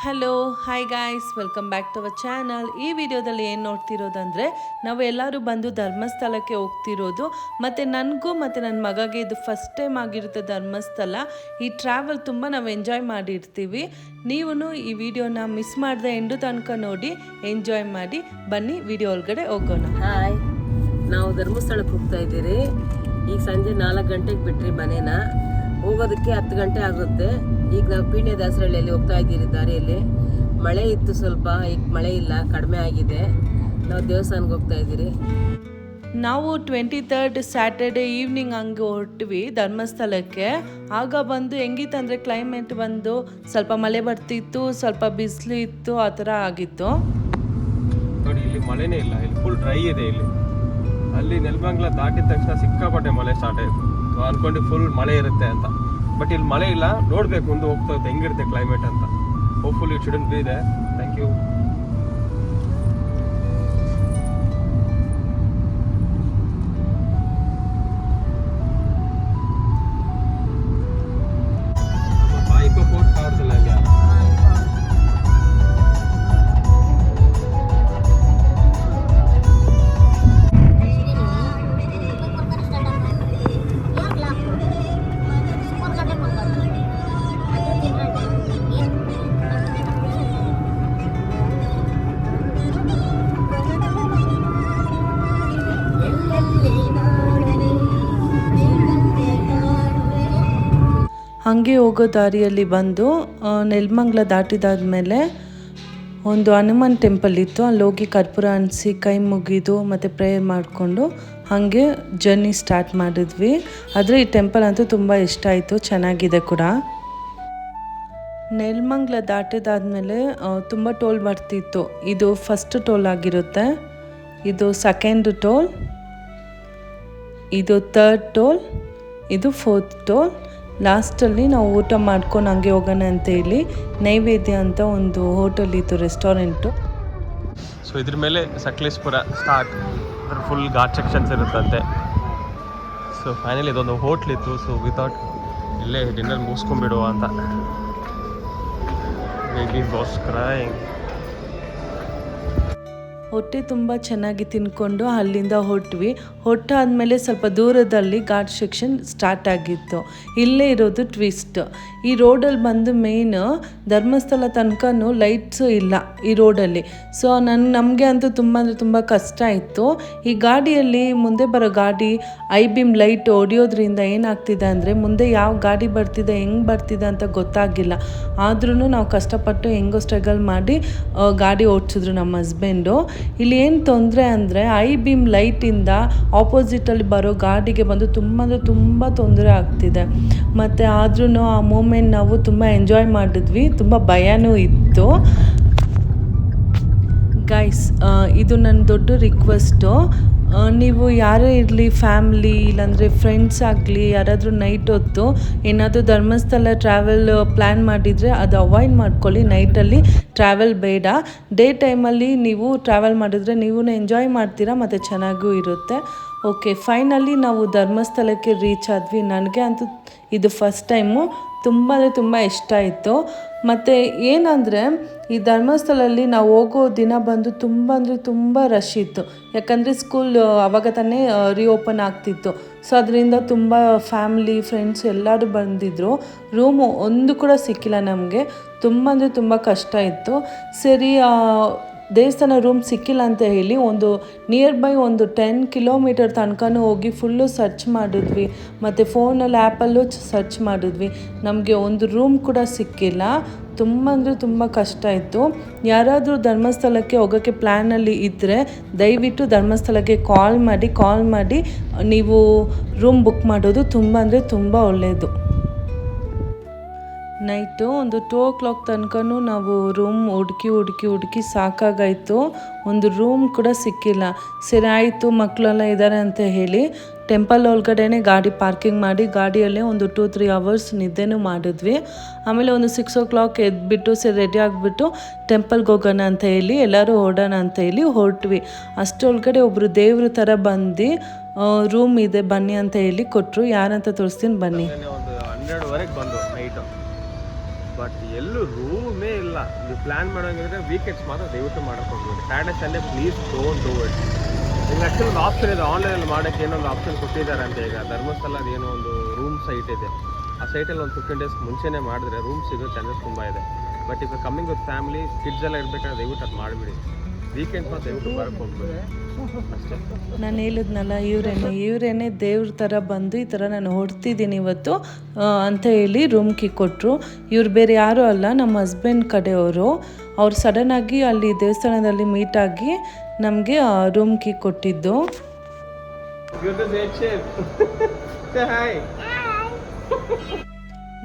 Hello hi guys welcome back to our channel. ಈ ವಿಡಿಯೋದಲ್ಲಿ ಏನು ನೋಡ್ತಿರೋದಂದರೆ ನಾವು ಎಲ್ಲರೂ ಬಂದು ಧರ್ಮಸ್ಥಳಕ್ಕೆ ಹೋಗ್ತಿರೋದು. ಮತ್ತು ನನಗೂ ಮತ್ತು ನನ್ನ ಮಗಗೆ ಇದು ಫಸ್ಟ್ ಟೈಮ್ ಆಗಿರುತ್ತೆ ಧರ್ಮಸ್ಥಳ. ಈ ಟ್ರಾವೆಲ್ ತುಂಬ ನಾವು ಎಂಜಾಯ್ ಮಾಡಿರ್ತೀವಿ. ನೀವು ಈ ವಿಡಿಯೋನ ಮಿಸ್ ಮಾಡದೆ ಎಂಡು ತನಕ ನೋಡಿ ಎಂಜಾಯ್ ಮಾಡಿ. ಬನ್ನಿ ವಿಡಿಯೋ ಒಳಗಡೆ ಹೋಗೋಣ. ಹಾಯ್, ನಾವು ಧರ್ಮಸ್ಥಳಕ್ಕೆ ಹೋಗ್ತಾ ಇದ್ದೀರಿ. ಈಗ ಸಂಜೆ 4 ಗಂಟೆಗೆ ಬಿಟ್ರಿ ಮನೇನ. ಹೋಗೋದಕ್ಕೆ 10 ಗಂಟೆ ಆಗುತ್ತೆ. ಈಗ ನಾವು ಪೀಣ್ಯ ದಾಸರಳ್ಳಿಯಲ್ಲಿ ಹೋಗ್ತಾ ಇದ್ದೀರಿ. ದಾರಿಯಲ್ಲಿ ಮಳೆ ಇತ್ತು ಸ್ವಲ್ಪ, ಈಗ ಮಳೆ ಇಲ್ಲ, ಕಡಿಮೆ ಆಗಿದೆ. ನಾವು ದೇವಸ್ಥಾನಕ್ಕೆ ಹೋಗ್ತಾ ಇದ್ದೀರಿ. ನಾವು 23rd ಸ್ಯಾಟರ್ಡೇ ಈವ್ನಿಂಗ್ ಹಂಗೆ ಹೊರಟ್ವಿ ಧರ್ಮಸ್ಥಳಕ್ಕೆ. ಆಗ ಬಂದು ಹೆಂಗಿತ್ತಂದರೆ ಕ್ಲೈಮೇಟ್ ಬಂದು ಸ್ವಲ್ಪ ಮಳೆ ಬರ್ತಿತ್ತು, ಸ್ವಲ್ಪ ಬಿಸಿಲು ಇತ್ತು, ಆ ಥರ ಆಗಿತ್ತು. ನೋಡಿ, ಇಲ್ಲಿ ಮಳೆನೇ ಇಲ್ಲ, ಇಲ್ಲಿ ಫುಲ್ ಡ್ರೈ ಇದೆ. ಇಲ್ಲಿ ಅಲ್ಲಿ ನೆಲಮಂಗಲ ದಾಟಿದ ತಕ್ಷಣ ಸಿಕ್ಕಾಪಟ್ಟೆ ಮಳೆ ಸ್ಟಾರ್ಟ್ ಆಯಿತು. ಅನ್ಕೊಂಡು ಫುಲ್ ಮಳೆ ಇರುತ್ತೆ ಅಂತ, ಬಟ್ ಇಲ್ಲಿ ಮಳೆ ಇಲ್ಲ. ನೋಡ್ಬೇಕು ಮುಂದೆ ಹೋಗ್ತಾ ಇರುತ್ತೆ ಹೆಂಗಿರುತ್ತೆ ಕ್ಲೈಮೇಟ್ ಅಂತ. ಹೋಪ್ಫುಲಿ ಇಟ್ ಶುಡಂಟ್ ಬಿ ಇದೆ. Thank you. ಹಾಗೆ ಹೋಗೋ ದಾರಿಯಲ್ಲಿ ಬಂದು ನೆಲಮಂಗಲ ದಾಟಿದಾದ್ಮೇಲೆ ಒಂದು ಹನುಮಾನ್ ಟೆಂಪಲ್ ಇತ್ತು. ಅಲ್ಲಿ ಹೋಗಿ ಕರ್ಪೂರ ಅನಿಸಿ ಕೈ ಮುಗಿದು ಮತ್ತು ಪ್ರೇಯರ್ ಮಾಡಿಕೊಂಡು ಹಾಗೆ ಜರ್ನಿ ಸ್ಟಾರ್ಟ್ ಮಾಡಿದ್ವಿ. ಆದರೆ ಈ ಟೆಂಪಲ್ ಅಂತೂ ತುಂಬ ಇಷ್ಟ ಆಯಿತು, ಚೆನ್ನಾಗಿದೆ ಕೂಡ. ನೆಲಮಂಗಲ ದಾಟಿದಾದ್ಮೇಲೆ ತುಂಬ ಟೋಲ್ ಬರ್ತಿತ್ತು. ಇದು ಫಸ್ಟ್ ಟೋಲ್ ಆಗಿರುತ್ತೆ, ಇದು ಸೆಕೆಂಡ್ ಟೋಲ್, ಇದು ಥರ್ಡ್ ಟೋಲ್, ಇದು ಫೋರ್ತ್ ಟೋಲ್. ಲಾಸ್ಟಲ್ಲಿ ನಾವು ಊಟ ಮಾಡ್ಕೊಂಡು ಹಂಗೆ ಹೋಗೋಣ ಅಂತ ಹೇಳಿ ನೈವೇದ್ಯ ಅಂತ ಒಂದು ಹೋಟೆಲ್ ಇತ್ತು, ರೆಸ್ಟೋರೆಂಟು. ಸೊ ಇದ್ರ ಮೇಲೆ ಸಕಲೇಶ್ಪುರ ಸ್ಟಾರ್ಟ್, ಅದ್ರ ಫುಲ್ ಘಾಟ್ ಸೆಕ್ಷನ್ಸ್ ಇರುತ್ತಂತೆ. ಸೊ ಫೈನಲಿ ಇದೊಂದು ಹೋಟ್ಲ್ ಇತ್ತು. ಸೊ ವಿತೌಟ್ ಇಲ್ಲೇ ಡಿನ್ನರ್ ಮುಗಿಸ್ಕೊಂಡ್ಬಿಡುವ ಅಂತ. ಬೇಬಿಗೋಸ್ಕರ ಹೊಟ್ಟೆ ತುಂಬ ಚೆನ್ನಾಗಿ ತಿನ್ಕೊಂಡು ಅಲ್ಲಿಂದ ಹೊಟ್ಟಾದ್ಮೇಲೆ ಸ್ವಲ್ಪ ದೂರದಲ್ಲಿ ಘಾಟ್ ಸೆಕ್ಷನ್ ಸ್ಟಾರ್ಟ್ ಆಗಿತ್ತು. ಇಲ್ಲೇ ಇರೋದು ಟ್ವಿಸ್ಟ್. ಈ ರೋಡಲ್ಲಿ ಬಂದು ಮೇನ್ ಧರ್ಮಸ್ಥಳ ತನಕನೂ ಲೈಟ್ಸು ಇಲ್ಲ ಈ ರೋಡಲ್ಲಿ. ಸೊ ನಮಗೆ ಅಂತೂ ತುಂಬ ಅಂದರೆ ತುಂಬ ಕಷ್ಟ ಇತ್ತು. ಈ ಗಾಡಿಯಲ್ಲಿ ಮುಂದೆ ಬರೋ ಗಾಡಿ ಐ-ಬೀಮ್ ಲೈಟ್ ಹೊಡಿಯೋದ್ರಿಂದ ಏನಾಗ್ತಿದೆ ಅಂದರೆ ಮುಂದೆ ಯಾವ ಗಾಡಿ ಬರ್ತಿದೆ, ಹೆಂಗೆ ಬರ್ತಿದೆ ಅಂತ ಗೊತ್ತಾಗಿಲ್ಲ. ಆದ್ರೂ ನಾವು ಕಷ್ಟಪಟ್ಟು ಹೆಂಗೋ ಸ್ಟ್ರಗಲ್ ಮಾಡಿ ಗಾಡಿ ಓಡಿಸಿದ್ರು ನಮ್ಮ ಹಸ್ಬೆಂಡು. ಇಲ್ಲಿ ಏನು ತೊಂದರೆ ಅಂದರೆ ಐ-ಬೀಮ್ ಲೈಟಿಂದ ಆಪೋಸಿಟಲ್ಲಿ ಬರೋ ಗಾಡಿಗೆ ಬಂದು ತುಂಬ ಅಂದರೆ ತುಂಬ ತೊಂದರೆ ಆಗ್ತಿದೆ. ಮತ್ತು ಆದ್ರೂ ಆ ಮೂಮೆಂಟ್ ನಾವು ತುಂಬ ಎಂಜಾಯ್ ಮಾಡಿದ್ವಿ, ತುಂಬ ಭಯನೂ ಇತ್ತು. ಗೈಸ್, ಇದು ನನ್ನ ದೊಡ್ಡ ರಿಕ್ವೆಸ್ಟು. ನೀವು ಯಾರೇ ಇರಲಿ, ಫ್ಯಾಮ್ಲಿ ಇಲ್ಲಾಂದರೆ ಫ್ರೆಂಡ್ಸ್ ಆಗಲಿ, ಯಾರಾದರೂ ನೈಟ್ ಹೊತ್ತು ಏನಾದರೂ ಧರ್ಮಸ್ಥಳ ಟ್ರಾವೆಲ್ ಪ್ಲ್ಯಾನ್ ಮಾಡಿದರೆ ಅದು ಅವಾಯ್ಡ್ ಮಾಡ್ಕೊಳ್ಳಿ. ನೈಟಲ್ಲಿ ಟ್ರಾವೆಲ್ ಬೇಡ. ಡೇ ಟೈಮಲ್ಲಿ ನೀವು ಟ್ರಾವೆಲ್ ಮಾಡಿದ್ರೆ ನೀವು ಎಂಜಾಯ್ ಮಾಡ್ತೀರಾ ಮತ್ತು ಚೆನ್ನಾಗೂ ಇರುತ್ತೆ. ಓಕೆ, ಫೈನಲಿ ನಾವು ಧರ್ಮಸ್ಥಳಕ್ಕೆ ರೀಚ್ ಆದ್ವಿ. ನನಗೆ ಅಂತೂ ಇದು ಫಸ್ಟ್ ಟೈಮು, ತುಂಬ ಅಂದರೆ ತುಂಬ ಇಷ್ಟ ಆಯಿತು. ಮತ್ತು ಏನಂದರೆ ಈ ಧರ್ಮಸ್ಥಳದಲ್ಲಿ ನಾವು ಹೋಗೋ ದಿನ ಬಂದು ತುಂಬ ಅಂದರೆ ತುಂಬ ರಶ್ ಇತ್ತು. ಯಾಕಂದರೆ ಸ್ಕೂಲ್ ಆವಾಗ ತಾನೇ ರಿಓಪನ್ ಆಗ್ತಿತ್ತು. ಸೊ ಅದರಿಂದ ತುಂಬ ಫ್ಯಾಮ್ಲಿ ಫ್ರೆಂಡ್ಸ್ ಎಲ್ಲರೂ ಬಂದಿದ್ದರು. ರೂಮು ಒಂದು ಕೂಡ ಸಿಕ್ಕಿಲ್ಲ ನಮಗೆ. ತುಂಬ ಅಂದರೆ ತುಂಬ ಕಷ್ಟ ಇತ್ತು. ಸರಿ, ದೇವಸ್ಥಾನ ರೂಮ್ ಸಿಕ್ಕಿಲ್ಲ ಅಂತ ಹೇಳಿ ಒಂದು ನಿಯರ್ ಬೈ ಒಂದು 10 ಕಿಲೋಮೀಟರ್ ತನಕನೂ ಹೋಗಿ ಫುಲ್ಲು ಸರ್ಚ್ ಮಾಡಿದ್ವಿ. ಮತ್ತು ಫೋನಲ್ಲಿ ಆ್ಯಪಲ್ಲೂ ಸರ್ಚ್ ಮಾಡಿದ್ವಿ. ನಮಗೆ ಒಂದು ರೂಮ್ ಕೂಡ ಸಿಕ್ಕಿಲ್ಲ. ತುಂಬ ಅಂದರೆ ತುಂಬ ಕಷ್ಟ ಇತ್ತು. ಯಾರಾದರೂ ಧರ್ಮಸ್ಥಳಕ್ಕೆ ಹೋಗೋಕ್ಕೆ ಪ್ಲ್ಯಾನಲ್ಲಿ ಇದ್ದರೆ ದಯವಿಟ್ಟು ಧರ್ಮಸ್ಥಳಕ್ಕೆ ಕಾಲ್ ಮಾಡಿ ನೀವು ರೂಮ್ ಬುಕ್ ಮಾಡೋದು ತುಂಬ ಅಂದರೆ ತುಂಬ ಒಳ್ಳೆಯದು. ನೈಟು ಒಂದು 2 o'clock ತನಕನೂ ನಾವು ರೂಮ್ ಹುಡುಕಿ ಸಾಕಾಗಾಯಿತು. ಒಂದು ರೂಮ್ ಕೂಡ ಸಿಕ್ಕಿಲ್ಲ. ಸರಿ ಆಯಿತು, ಮಕ್ಕಳೆಲ್ಲ ಇದ್ದಾರೆ ಅಂತ ಹೇಳಿ ಟೆಂಪಲ್ ಒಳಗಡೆನೇ ಗಾಡಿ ಪಾರ್ಕಿಂಗ್ ಮಾಡಿ ಗಾಡಿಯಲ್ಲೇ ಒಂದು 2-3 hours ನಿದ್ದೆನೂ ಮಾಡಿದ್ವಿ. ಆಮೇಲೆ ಒಂದು 6 o'clock ಎದ್ಬಿಟ್ಟು ಸರಿ ರೆಡಿ ಆಗಿಬಿಟ್ಟು ಟೆಂಪಲ್ಗೆ ಹೋಗೋಣ ಅಂತ ಹೇಳಿ ಎಲ್ಲರೂ ಹೊರಡೋಣ ಅಂತ ಹೇಳಿ ಹೊರಟ್ವಿ. ಅಷ್ಟರೊಳಗಡೆ ಒಬ್ಬರು ದೇವ್ರ ಥರ ಬಂದು ರೂಮ್ ಇದೆ ಬನ್ನಿ ಅಂತ ಹೇಳಿ ಕೊಟ್ಟರು. ಯಾರಂತ ತೋರಿಸ್ತೀನಿ ಬನ್ನಿ. ಒಂದು 12ವರೆಗೆ ಬಂದು ನೈಟು, ಬಟ್ ಎಲ್ಲೂ ರೂಮೇ ಇಲ್ಲ. ಅಲ್ಲ, ನೀವು ಪ್ಲ್ಯಾನ್ ಮಾಡೋಂಗಿದ್ರೆ ವೀಕೆಂಡ್ಸ್ ಮಾತ್ರ ದಯವಿಟ್ಟು ಮಾಡೋಕ್ಕೆ ಹೋಗ್ಬೋದು. Saturday Sunday please don't do it. ನಿಮ್ಗೆ ಆ್ಯಕ್ಚುಲಿ ಒಂದು ಆಪ್ಷನ್ ಇದೆ, ಆನ್ಲೈನಲ್ಲಿ ಮಾಡೋಕ್ಕೆ ಏನೊಂದು ಆಪ್ಷನ್ ಕೊಟ್ಟಿದ್ದಾರೆ ಅಂತ. ಈಗ ಧರ್ಮಸ್ಥಳದ ಏನೋ ಒಂದು ರೂಮ್ ಸೈಟ್ ಇದೆ, ಆ ಸೈಟಲ್ಲಿ ಒಂದು 15 ಡೇಸ್ ಮುಂಚೆನೇ ಮಾಡಿದ್ರೆ ರೂಮ್ ಸಿಗೋ ಚಾನ್ಸಸ್ ತುಂಬ ಇದೆ. ಬಟ್ ಈಗ ಕಮ್ಮಿಂಗ್ ವಿತ್ ಫ್ಯಾಮಿಲಿ ಕಿಡ್ಸ್ ಎಲ್ಲ ಇರಬೇಕಾದ್ರೆ ದಯವಿಟ್ಟು ಅದು ಮಾಡಿಬಿಡಿ. ವೀಕೆಂಡ್ಸ್ ಮಾತ್ರ ದಯವಿಟ್ಟು ಬರೋಕ್ಕೆ ಹೋಗ್ಬೋದು ಅಷ್ಟೇ. ನಾನು ಹೇಳಿದ್ನಲ್ಲ, ಇವರೇನೆ ದೇವ್ರ ಥರ ಬಂದು ಈ ಥರ ನಾನು ಹೊಡ್ತಿದ್ದೀನಿ ಇವತ್ತು ಅಂತ ಹೇಳಿ ರೂಮ್ ಕೀ ಕೊಟ್ಟರು. ಇವ್ರು ಬೇರೆ ಯಾರೂ ಅಲ್ಲ, ನಮ್ಮ ಹಸ್ಬೆಂಡ್ ಕಡೆಯವರು. ಅವ್ರು ಸಡನ್ನಾಗಿ ಅಲ್ಲಿ ದೇವಸ್ಥಾನದಲ್ಲಿ ಮೀಟಾಗಿ ನಮಗೆ ರೂಮ್ ಕೀ ಕೊಟ್ಟಿದ್ದು.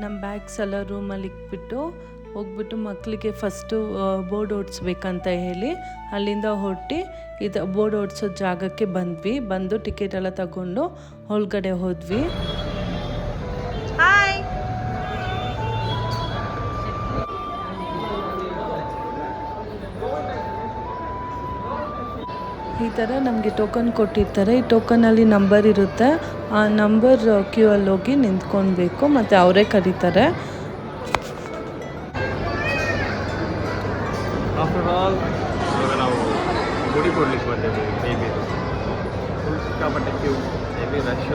ನಮ್ಮ ಬ್ಯಾಗ್ಸ್ ಎಲ್ಲ ರೂಮಲ್ಲಿ ಇಕ್ಬಿಟ್ಟು ಹೋಗ್ಬಿಟ್ಟು ಮಕ್ಕಳಿಗೆ ಫಸ್ಟು ಬೋರ್ಡ್ ಓಡಿಸ್ಬೇಕಂತ ಹೇಳಿ ಅಲ್ಲಿಂದ ಹೊರಟಿ ಇದು ಬೋರ್ಡ್ ಓಡಿಸೋ ಜಾಗಕ್ಕೆ ಬಂದು ಟಿಕೆಟ್ ಎಲ್ಲ ತಗೊಂಡು ಒಳಗಡೆ ಹೋದ್ವಿ. ಹಾಯ್, ಈ ಥರ ನಮಗೆ ಟೋಕನ್ ಕೊಟ್ಟಿರ್ತಾರೆ. ಈ ಟೋಕನಲ್ಲಿ ನಂಬರ್ ಇರುತ್ತೆ, ಆ ನಂಬರ್ ಕ್ಯೂ ಅಲ್ಲಿ ಹೋಗಿ ನಿಂತ್ಕೊಳ್ಬೇಕು, ಮತ್ತು ಅವರೇ ಕರೀತಾರೆ. ಆಫ್ಟರ್ ಆಲ್ ಇವಾಗ ನಾವು ಗುಡಿ ಕೊಡ್ಲಿಕ್ಕೆ ಬಂದಿದ್ದೀವಿ. ಮೇಬಿ ಫುಲ್ ಸಿಕ್ಕಾಪಟ್ಟೆ ಕ್ಯೂ, ಮೇಬಿ ರಶ್.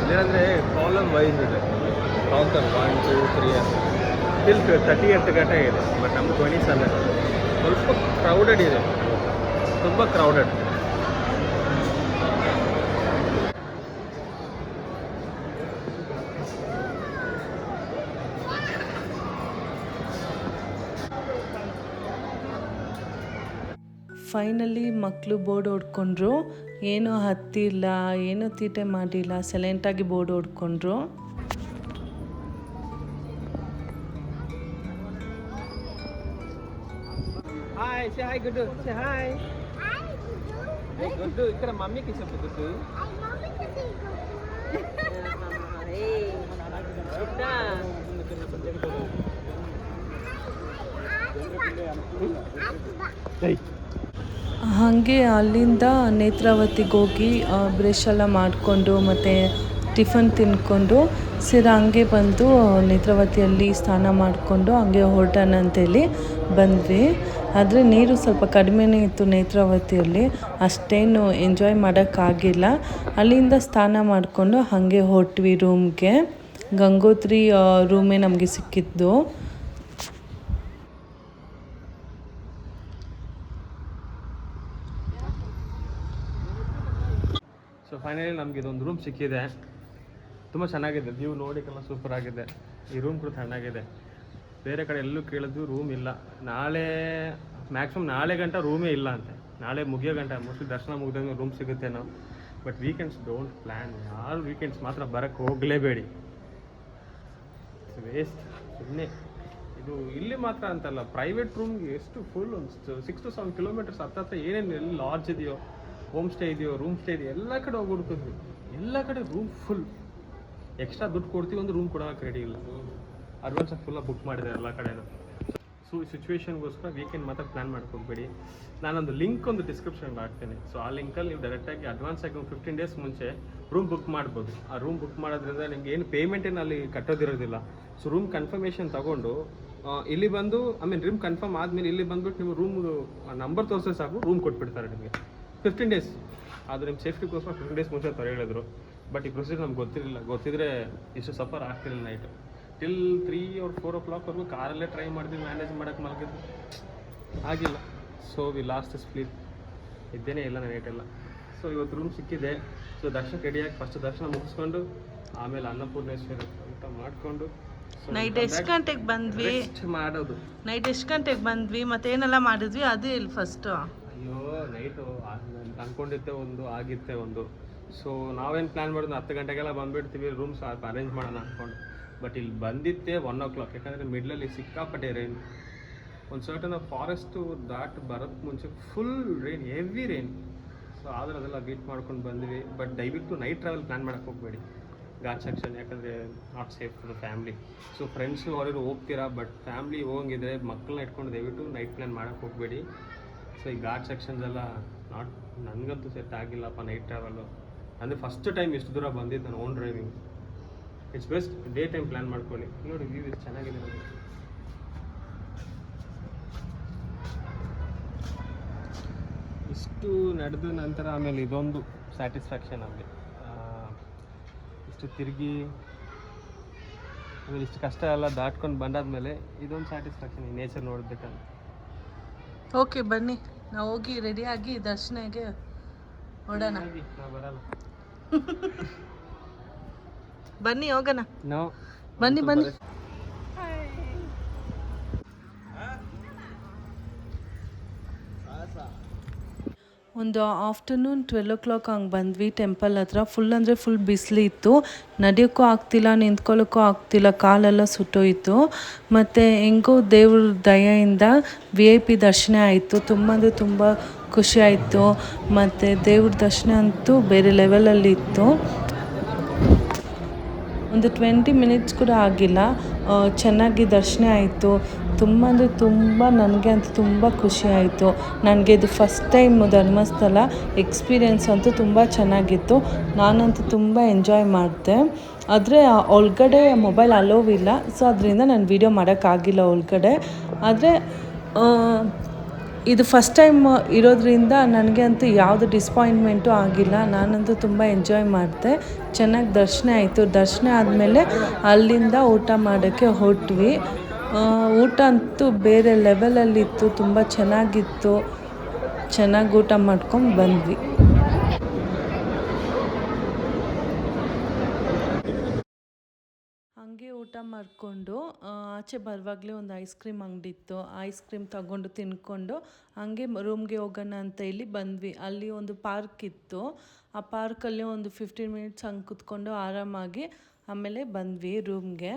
ಇಲ್ಲೇನಂದರೆ ಕಾಲಮ್ ವೈಸ್ ಇದೆ, ಕೌಂಟರ್ 1, 2, 3 ಟಿಲ್ 30th ಗಂಟೆ ಇದೆ. ಬಟ್ ನಮ್ಮ 27 ಸ್ವಲ್ಪ ಕ್ರೌಡೆಡ್ ಇದೆ, ತುಂಬ ಕ್ರೌಡೆಡ್. ಫೈನಲಿ ಮಕ್ಕಳು ಬೋರ್ಡ್ ಹೊಡ್ಕೊಂಡ್ರು, ಏನೂ ಹತ್ತಿಲ್ಲ, ಏನೂ ತೀಟೆ ಮಾಡಿಲ್ಲ, ಸೈಲೆಂಟಾಗಿ ಬೋರ್ಡ್ ಹೊಡ್ಕೊಂಡ್ರು. ಹಾಯ್, ಸೇ ಹಾಯ್ ಗುಡ್ಡು, ಸೇ ಹಾಯ್. ಗುಡ್ಡು ఇక్కడ మమ్మీకి చెప్పు గుడ్డు. ಹಾಗೆ ಅಲ್ಲಿಂದ ನೇತ್ರಾವತಿಗೆ ಹೋಗಿ ಬ್ರಷ್ ಎಲ್ಲ ಮಾಡಿಕೊಂಡು ಮತ್ತು ಟಿಫನ್ ತಿನ್ಕೊಂಡು ಹಂಗೆ ಬಂದು ನೇತ್ರಾವತಿಯಲ್ಲಿ ಸ್ನಾನ ಮಾಡಿಕೊಂಡು ಹಂಗೆ ಹೊರಟೋಣ ಅಂತೇಳಿ ಬಂದ್ವಿ. ಆದರೆ ನೀರು ಸ್ವಲ್ಪ ಕಡಿಮೆನೇ ಇತ್ತು ನೇತ್ರಾವತಿಯಲ್ಲಿ, ಅಷ್ಟೇನು ಎಂಜಾಯ್ ಮಾಡೋಕ್ಕಾಗಿಲ್ಲ. ಅಲ್ಲಿಂದ ಸ್ನಾನ ಮಾಡಿಕೊಂಡು ಹಾಗೆ ಹೊರಟ್ವಿ ರೂಮ್ಗೆ. ಗಂಗೋತ್ರಿ ರೂಮೇ ನಮಗೆ ಸಿಕ್ಕಿದ್ದು. ಸೊ ಫೈನಲಿ ನಮಗೆ ಇದೊಂದು ರೂಮ್ ಸಿಕ್ಕಿದೆ. ತುಂಬ ಚೆನ್ನಾಗಿದೆ, ವ್ಯೂ ನೋಡಿಕೆಲ್ಲ ಸೂಪರ್ ಆಗಿದೆ. ಈ ರೂಮ್ ಕೂಡ ಚೆನ್ನಾಗಿದೆ. ಬೇರೆ ಕಡೆ ಎಲ್ಲೂ ಕೇಳಿದ್ವಿ ರೂಮ್ ಇಲ್ಲ. ಮ್ಯಾಕ್ಸಿಮಮ್ ನಾಳೆ ಗಂಟ ರೂಮೇ ಇಲ್ಲ ಅಂತೆ. ನಾಳೆ ಮುಗಿಯೋ ಗಂಟ ಮೋಸ್ಟ್ಲಿ ದರ್ಶನ ಮುಗಿದಂಗೆ ರೂಮ್ ಸಿಗುತ್ತೆ ನಾವು. But weekends don't plan. ಯಾರು ವೀಕೆಂಡ್ಸ್ ಮಾತ್ರ ಬರೋಕ್ಕೆ ಹೋಗಲೇಬೇಡಿ, ವೇಸ್ಟ್ ಸುಮ್ಮನೆ. ಇದು ಇಲ್ಲಿ ಮಾತ್ರ ಅಂತಲ್ಲ, ಪ್ರೈವೇಟ್ ರೂಮ್ಗೆ ಎಷ್ಟು ಫುಲ್ ಒಂದು 6 to 7 ಕಿಲೋಮೀಟರ್ಸ್ ಹತ್ರ ಏನೇನು ಎಲ್ಲಿ ಲಾಡ್ಜ್ ಇದೆಯೋ, ಹೋಮ್ ಸ್ಟೇ ಇದೆಯೋ, ರೂಮ್ ಸ್ಟೇ ಇದೆಯೋ, ಎಲ್ಲ ಕಡೆ ಹೋಗಿ ಹುಡುಕಿದ್ವಿ. ಎಲ್ಲ ಕಡೆ ರೂಮ್ ಫುಲ್. ಎಕ್ಸ್ಟ್ರಾ ದುಡ್ಡು ಕೊಡ್ತೀವಿ ಒಂದು ರೂಮ್ ಕೊಡೋಕೆ ರೆಡಿ ಇಲ್ಲ. ಅಡ್ವಾನ್ಸಾಗಿ ಫುಲ್ಲಾಗಿ ಬುಕ್ ಮಾಡಿದೆ ಎಲ್ಲ ಕಡೆನೂ. ಸೊ ಈ ಸಿಚುವೇಶನ್ಗೋಸ್ಕರ ವೀಕೆಂಡ್ ಮಾತ್ರ ಪ್ಲ್ಯಾನ್ ಮಾಡ್ಕೋಬೇಡಿ. ನಾನೊಂದು ಲಿಂಕ್ ಒಂದು ಡಿಸ್ಕ್ರಿಪ್ಷನ್ಗೆ ಹಾಕ್ತೇನೆ. ಸೊ ಆ ಲಿಂಕಲ್ಲಿ ನೀವು ಡೈರೆಕ್ಟಾಗಿ ಅಡ್ವಾನ್ಸಾಗಿ ಒಂದು 15 ಡೇಸ್ ಮುಂಚೆ ರೂಮ್ ಬುಕ್ ಮಾಡ್ಬೋದು. ಆ ರೂಮ್ ಬುಕ್ ಮಾಡೋದ್ರಿಂದ ನಿಮ್ಗೆ ಏನು ಪೇಮೆಂಟೇನು ಅಲ್ಲಿ ಕಟ್ಟೋದಿರೋದಿಲ್ಲ. ಸೊ ರೂಮ್ ಕನ್ಫರ್ಮೇಷನ್ ತೊಗೊಂಡು ಇಲ್ಲಿ ಬಂದು ರೂಮ್ ಕನ್ಫರ್ಮ್ ಆದಮೇಲೆ ಇಲ್ಲಿ ಬಂದುಬಿಟ್ಟು ನೀವು ರೂಮ್ ನಂಬರ್ ತೋರಿಸೋ ಸಾಕು, ರೂಮ್ ಕೊಟ್ಬಿಡ್ತಾರೆ ನಿಮಗೆ 15 ಡೇಸ್. ಅದು ನಿಮ್ಮ ಸೇಫ್ಟಿಗೋಸ್ಕರ 15 ಡೇಸ್ ಮುಂಚೆ ತರ ಹೇಳಿದ್ರು. ಬಟ್ ಈ ಪ್ರೊಸೀಜರ್ ನಮ್ಗೆ ಗೊತ್ತಿರಲಿಲ್ಲ. ಗೊತ್ತಿದ್ರೆ ಇಷ್ಟು ಸಫರ್ ಆಗ್ತಿರಲಿಲ್ಲ. ನೈಟ್ ಟಿಲ್ 3 or 4 o'clockವರೆಗೂ ಕಾರಲ್ಲೇ ಟ್ರೈ ಮಾಡಿದ್ವಿ, ಮ್ಯಾನೇಜ್ ಮಾಡೋಕ್ಕೆ ಮಲಗಿದ್ದು ಆಗಿಲ್ಲ. ಸೊ ವಿ ಲಾಸ್ಟ್ ಸ್ಲೀಪ್, ಇದ್ದೇನೇ ಇಲ್ಲ ನೈಟೆಲ್ಲ. ಸೊ ಇವತ್ತು ರೂಮ್ ಸಿಕ್ಕಿದೆ. ಸೊ ದರ್ಶನಕ್ಕೆ ರೆಡಿಯಾಗಿ ಫಸ್ಟ್ ದರ್ಶನ ಮುಗಿಸ್ಕೊಂಡು ಆಮೇಲೆ ಅನ್ನಪೂರ್ಣೇಶ್ವರಿ ಊಟ ಮಾಡಿಕೊಂಡು ನೈಟ್ ಎಷ್ಟು ಗಂಟೆಗೆ ಬಂದ್ವಿ ಮಾಡೋದು. ನೈಟ್ ಎಷ್ಟು ಗಂಟೆಗೆ ಬಂದ್ವಿ ಮತ್ತೆ ಏನೆಲ್ಲ ಮಾಡಿದ್ವಿ ಅದು ಇಲ್ಲಿ ಫಸ್ಟು. ಅಯ್ಯೋ ನೈಟು ಅಂದ್ಕೊಂಡಿದ್ದೆ ಒಂದು, ಆಗಿತ್ತೆ ಒಂದು. ಸೊ ನಾವೇನು ಪ್ಲ್ಯಾನ್ ಮಾಡಿದ್ವಿ 10 ಗಂಟೆಗೆಲ್ಲ ಬಂದುಬಿಡ್ತೀವಿ, ರೂಮ್ಸ್ ಅರೇಂಜ್ ಮಾಡೋಣ ಅಂದ್ಕೊಂಡು. ಬಟ್ ಇಲ್ಲಿ ಬಂದಿದ್ದೆ 1 o'clock. ಯಾಕಂದರೆ ಮಿಡ್ಲಲ್ಲಿ ಸಿಕ್ಕಾಪಟ್ಟೆ ರೈನ್. ಒಂದು ಸರ್ಟನ್ ಫಾರೆಸ್ಟು ಬರೋಕ್ಕೆ ಮುಂಚೆ full rain, heavy rain. So ಆದ್ರೆ ಅದೆಲ್ಲ ಬೀಟ್ ಮಾಡ್ಕೊಂಡು ಬಂದ್ವಿ. ಬಟ್ ದಯವಿಟ್ಟು ನೈಟ್ ಟ್ರಾವೆಲ್ ಪ್ಲ್ಯಾನ್ ಮಾಡೋಕ್ಕೆ ಹೋಗಬೇಡಿ ಘಾಟ್ ಸೆಕ್ಷನ್, ಯಾಕಂದರೆ not safe for the family. So friends ಅವರೆಲ್ಲ ಹೋಗ್ತೀರಾ, ಬಟ್ ಫ್ಯಾಮ್ಲಿ ಹೋಗಿದ್ರೆ ಮಕ್ಕಳನ್ನ ಇಟ್ಕೊಂಡು ದಯವಿಟ್ಟು ನೈಟ್ ಪ್ಲ್ಯಾನ್ ಮಾಡೋಕ್ಕೆ ಹೋಗಬೇಡಿ. ಸೊ ಈ ಘಾಟ್ ಸೆಕ್ಷನ್ಸ್ ಎಲ್ಲ ನನಗಂತೂ ಸೆಟ್ ಆಗಿಲ್ಲಪ್ಪ ನೈಟ್ ಟ್ರಾವೆಲು. ಅಂದರೆ ಫಸ್ಟ್ ಟೈಮ್ ಇಷ್ಟು ದೂರ ಬಂದಿದ್ದು ನಾನು own driving. It's best day time plan ಮಾಡ್ಕೊಳ್ಳಿ. ನೋಡಿ ವ್ಯೂ ಎಷ್ಟು ಚೆನ್ನಾಗಿದೆ ನೋಡಿ. ಇಷ್ಟು ನಡೆದ ನಂತರ ಆಮೇಲೆ ಇದೊಂದು ಸ್ಯಾಟಿಸ್ಫ್ಯಾಕ್ಷನ್ ಅಲ್ಲಿ ಇಷ್ಟು ತಿರುಗಿ ಆಮೇಲೆ ಇಷ್ಟು ಕಷ್ಟ ಎಲ್ಲ ದಾಟ್ಕೊಂಡು ಬಂದಾದ್ಮೇಲೆ ಇದೊಂದು ಸ್ಯಾಟಿಸ್ಫ್ಯಾಕ್ಷನ್ ಈ ನೇಚರ್ ನೋಡ್ಬೇಕಂತ. ಓಕೆ ಬನ್ನಿ ನಾವು ಹೋಗಿ ರೆಡಿಯಾಗಿ ದರ್ಶನಗೆ ಹೊಡೋಣ. ನಾವು ಬರಲ್ಲ. ಬನ್ನಿ ಹೋಗೋಣ. ನಾವು ಬನ್ನಿ ಬನ್ನಿ. ಒಂದು ಆಫ್ಟರ್ನೂನ್ 12 o'clock ಹಂಗೆ ಬಂದ್ವಿ ಟೆಂಪಲ್ ಹತ್ರ. ಫುಲ್ ಅಂದರೆ ಫುಲ್ ಬಿಸಿಲಿತ್ತು, ನಡೆಯೋಕ್ಕೂ ಆಗ್ತಿಲ್ಲ, ನಿಂತ್ಕೊಳ್ಳೋಕ್ಕೂ ಆಗ್ತಿಲ್ಲ, ಕಾಲೆಲ್ಲ ಸುಟ್ಟೋಯಿತು. ಮತ್ತು ಹೆಂಗೋ ದೇವ್ರ ದಯೆಯಿಂದ VIP ದರ್ಶನ ಆಯಿತು. ತುಂಬ ಅಂದರೆ ತುಂಬ ಖುಷಿ ಆಯಿತು. ಮತ್ತು ದೇವ್ರ ದರ್ಶನ ಅಂತೂ ಬೇರೆ ಲೆವೆಲಲ್ಲಿ ಇತ್ತು. ಒಂದು 20 minutes ಕೂಡ ಆಗಿಲ್ಲ, ಚೆನ್ನಾಗಿ ದರ್ಶನ ಆಯಿತು. ತುಂಬ ಅಂದರೆ ತುಂಬ ನನಗೆ ಅಂತೂ ತುಂಬ ಖುಷಿ ಆಯಿತು. ನನಗೆ ಇದು ಫಸ್ಟ್ ಟೈಮ್ ಧರ್ಮಸ್ಥಳ ಎಕ್ಸ್ಪೀರಿಯೆನ್ಸ್ ಅಂತೂ ತುಂಬ ಚೆನ್ನಾಗಿತ್ತು. ನಾನಂತೂ ತುಂಬ ಎಂಜಾಯ್ ಮಾಡಿದೆ. ಆದರೆ ಒಳಗಡೆ ಮೊಬೈಲ್ ಅಲೋವ್ ಇಲ್ಲ, ಸೊ ಅದರಿಂದ ನಾನು ವೀಡಿಯೋ ಮಾಡೋಕ್ಕಾಗಿಲ್ಲ ಒಳಗಡೆ. ಆದರೆ ಇದು ಫಸ್ಟ್ ಟೈಮ್ ಇರೋದ್ರಿಂದ ನನಗೆ ಅಂತೂ ಯಾವುದು ಡಿಸಪಾಯಿಂಟ್ಮೆಂಟು ಆಗಿಲ್ಲ. ನಾನಂತೂ ತುಂಬ ಎಂಜಾಯ್ ಮಾಡಿದೆ. ಚೆನ್ನಾಗಿ ದರ್ಶನ ಆಯಿತು. ದರ್ಶನ ಆದಮೇಲೆ ಅಲ್ಲಿಂದ ಊಟ ಮಾಡೋಕ್ಕೆ ಹೊರಟ್ವಿ. ಊಟ ಅಂತೂ ಬೇರೆ ಲೆವೆಲಲ್ಲಿತ್ತು, ತುಂಬ ಚೆನ್ನಾಗಿತ್ತು. ಚೆನ್ನಾಗಿ ಊಟ ಮಾಡ್ಕೊಂಡು ಬಂದ್ವಿ. ಹಾಗೆ ಊಟ ಮಾಡಿಕೊಂಡು ಆಚೆ ಬರುವಾಗಲೇ ಒಂದು ಐಸ್ ಕ್ರೀಮ್ ಅಂಗಡಿ ಇತ್ತು. ಐಸ್ ಕ್ರೀಮ್ ತಗೊಂಡು ತಿನ್ಕೊಂಡು ಹಾಗೆ ರೂಮ್ಗೆ ಹೋಗೋಣ ಅಂತ ಇಲ್ಲಿ ಬಂದ್ವಿ. ಅಲ್ಲಿ ಒಂದು ಪಾರ್ಕ್ ಇತ್ತು. ಆ ಪಾರ್ಕಲ್ಲಿ ಒಂದು 15 minutes ಹಂಗೆ ಕೂತ್ಕೊಂಡು ಆರಾಮಾಗಿ ಆಮೇಲೆ ಬಂದ್ವಿ ರೂಮ್ಗೆ.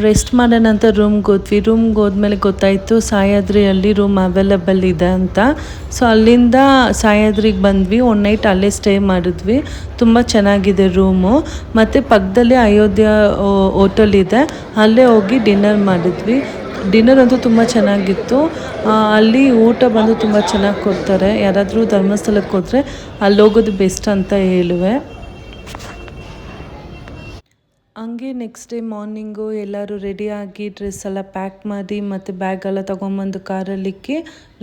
ರೆಸ್ಟ್ ಮಾಡೋಣ ಅಂತ ರೂಮ್ಗೆ ಹೋದ್ಮೇಲೆ ಗೊತ್ತಾಯಿತು ಸಾಯಾದ್ರಿಯಲ್ಲಿ ರೂಮ್ ಅವೈಲೇಬಲ್ ಇದೆ ಅಂತ. ಸೊ ಅಲ್ಲಿಂದ ಸಾಯಾದ್ರಿಗೆ ಬಂದ್ವಿ. 1 night ಅಲ್ಲೇ ಸ್ಟೇ ಮಾಡಿದ್ವಿ. ತುಂಬ ಚೆನ್ನಾಗಿದೆ ರೂಮು. ಮತ್ತು ಪಕ್ಕದಲ್ಲೇ ಅಯೋಧ್ಯ ಹೋಟೆಲ್ ಇದೆ, ಅಲ್ಲೇ ಹೋಗಿ ಡಿನ್ನರ್ ಮಾಡಿದ್ವಿ. ಡಿನ್ನರ್ ಅಂತೂ ತುಂಬ ಚೆನ್ನಾಗಿತ್ತು. ಅಲ್ಲಿ ಊಟ ಬಂದು ತುಂಬ ಚೆನ್ನಾಗಿ ಕೊಡ್ತಾರೆ. ಯಾರಾದರೂ ಧರ್ಮಸ್ಥಳಕ್ಕೆ ಹೋದರೆ ಅಲ್ಲಿ ಹೋಗೋದು ಬೆಸ್ಟ್ ಅಂತ ಹೇಳುವೆ. ಹಂಗೆ ನೆಕ್ಸ್ಟ್ ಡೇ ಮಾರ್ನಿಂಗು ಎಲ್ಲರೂ ರೆಡಿಯಾಗಿ ಡ್ರೆಸ್ ಎಲ್ಲ ಪ್ಯಾಕ್ ಮಾಡಿ ಮತ್ತು ಬ್ಯಾಗೆಲ್ಲ ತೊಗೊಂಬಂದು ಕಾರಲ್ಲಿಕ್ಕಿ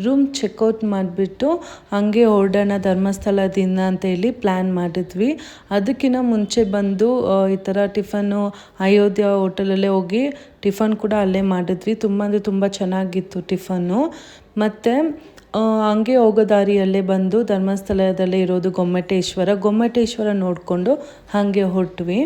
ರೂಮ್ ಚೆಕ್ಔಟ್ ಮಾಡಿಬಿಟ್ಟು ಹಂಗೆ ಹೊರಡೋಣ ಧರ್ಮಸ್ಥಳದಿಂದ ಅಂತ ಹೇಳಿ ಪ್ಲ್ಯಾನ್ ಮಾಡಿದ್ವಿ. ಅದಕ್ಕಿಂತ ಮುಂಚೆ ಬಂದು ಈ ಥರ ಟಿಫನ್ನು ಅಯೋಧ್ಯ ಹೋಟೆಲಲ್ಲೇ ಹೋಗಿ ಟಿಫನ್ ಕೂಡ ಅಲ್ಲೇ ಮಾಡಿದ್ವಿ. ತುಂಬ ಅಂದರೆ ತುಂಬ ಚೆನ್ನಾಗಿತ್ತು ಟಿಫನ್ನು. ಮತ್ತು ಹಂಗೆ ಹೋಗೋ ದಾರಿಯಲ್ಲೇ ಬಂದು ಧರ್ಮಸ್ಥಳದಲ್ಲೇ ಇರೋದು ಗೊಮ್ಮಟೇಶ್ವರ ನೋಡಿಕೊಂಡು ಹಾಗೆ ಹೊರಟ್ವಿ.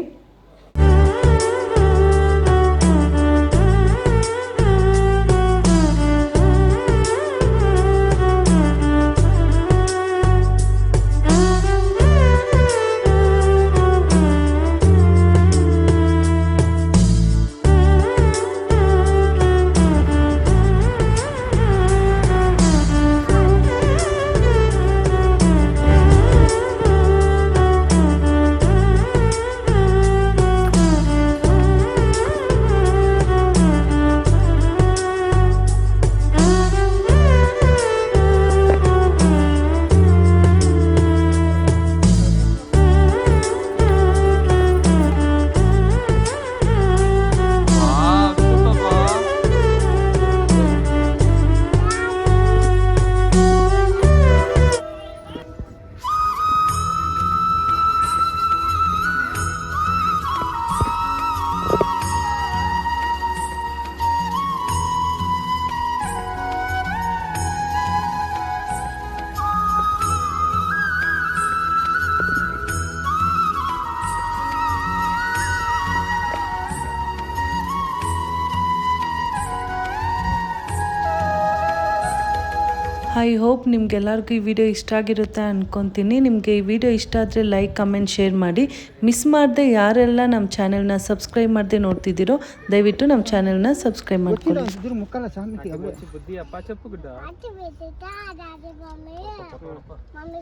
ಐ ಹೋಪ್ ನಿಮಗೆಲ್ಲರಿಗೂ ಈ ವಿಡಿಯೋ ಇಷ್ಟ ಆಗಿರುತ್ತೆ ಅಂದ್ಕೊತೀನಿ. ನಿಮಗೆ ಈ ವಿಡಿಯೋ ಇಷ್ಟ ಆದರೆ ಲೈಕ್, ಕಮೆಂಟ್, ಶೇರ್ ಮಾಡಿ. ಮಿಸ್ ಮಾಡದೆ ಯಾರೆಲ್ಲ ನಮ್ಮ ಚಾನೆಲ್ನ ಸಬ್ಸ್ಕ್ರೈಬ್ ಮಾಡದೆ ನೋಡ್ತಿದ್ದೀರೋ ದಯವಿಟ್ಟು ನಮ್ಮ ಚಾನೆಲ್ನ ಸಬ್ಸ್ಕ್ರೈಬ್ ಮಾಡ್ಕೊಳ್ಳಿ. ಮಮ್ಮಿ